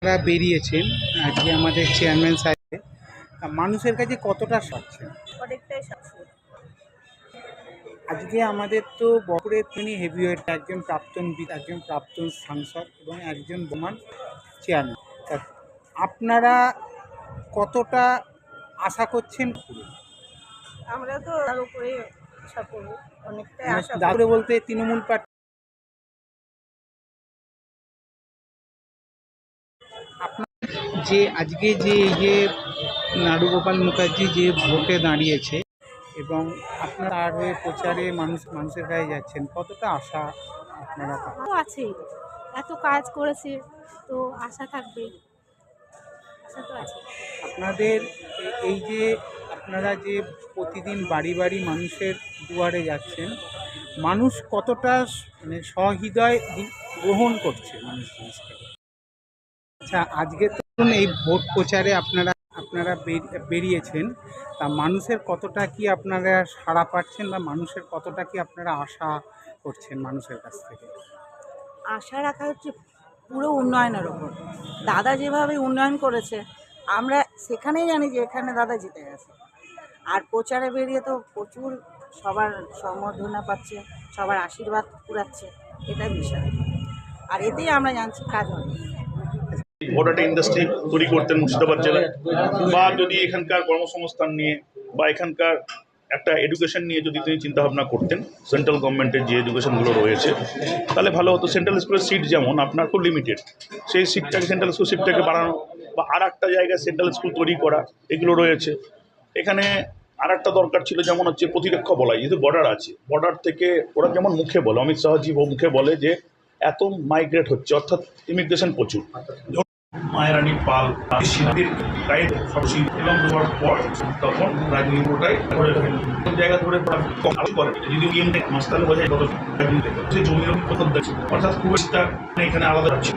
আপনারা বেরিয়েছেন আজকে আমাদের চেয়ারম্যান সাহেব, মানুষের কাছে কতটা পাচ্ছেন? অনেকটাই সাশ্রয়। আজকে আমাদের তো বহরের তিনি হেভিওয়েট, একজন একজন প্রাক্তন সাংসদ এবং একজন বর্তমান চেয়ারম্যান। তা আপনারা কতটা আশা করছেন? আমরা তো তার উপরে আশা করব, অনেকটাই আশা দাদুরে করি। বলতে তৃণমূল পার্টি আপনার যে আজকে যে এই যে নাড়ুগোপাল মুখার্জি যে ভোটে দাঁড়িয়েছে এবং আপনারা তার হয়ে প্রচারে মানুষের কাছে যাচ্ছেন, কতটা আশা আপনারা পান? তো আছেই, এত কাজ করেছে তো আশা থাকবে, আশা তো আছে। আপনাদের এই যে আপনারা যে প্রতিদিন বাড়ি বাড়ি মানুষের দুয়ারে যাচ্ছেন, মানুষ কতটা মানে সহৃদয় গ্রহণ করছে মানুষ জিনিসটাকে? আচ্ছা, আজকে ধরুন এই ভোট প্রচারে আপনারা আপনারা বেরিয়েছেন, তা মানুষের কতটা কি আপনারা সাড়া পাচ্ছেন বা মানুষের কতটা কি আপনারা আশা করছেন মানুষের কাছ থেকে? আশা রাখা হচ্ছে পুরো উন্নয়নের ওপর। দাদা যেভাবে উন্নয়ন করেছে আমরা সেখানেই জানি যে এখানে দাদা জিতে গেছে। আর প্রচারে বেরিয়ে তো প্রচুর সবার সম্বর্ধনা পাচ্ছে, সবার আশীর্বাদ কুড়াচ্ছে, এটাই বিষয়। আর এতেই আমরা জানছি কাজ হবে। বড় একটা ইন্ডাস্ট্রি তৈরি করতেন মুর্শিদাবাদ জেলায়, বা যদি এখানকার কর্মসংস্থান নিয়ে বা এখানকার একটা এডুকেশন নিয়ে যদি তিনি চিন্তাভাবনা করতেন, সেন্ট্রাল গভর্নমেন্টের যে এডুকেশনগুলো রয়েছে, তাহলে ভালো হতো। সেন্ট্রাল স্কুলের সিট যেমন আপনার খুব লিমিটেড, সেই সিটটাকে সেন্ট্রাল স্কুল সিটটাকে বাড়ানো বা আর একটা জায়গায় সেন্ট্রাল স্কুল তৈরি করা, এগুলো রয়েছে। এখানে আর একটা দরকার ছিল, যেমন হচ্ছে প্রতিরক্ষা বলয়, যেহেতু বর্ডার আছে, বর্ডার থেকে ওরা যেমন মুখে বলে, অমিত শাহজি মুখে বলে যে এত মাইগ্রেট হচ্ছে, অর্থাৎ ইমিগ্রেশন প্রচুর। মায়েরানী পাল গাইড সবচেয়ে এলাম দেওয়ার পর তখন রাজনীতিটাই জায়গা ধরে করে যদি ইএমটা মাস্তালে বোঝায় কত জমির কত অর্থাৎ খুব একটা এখানে আলাদা আছে।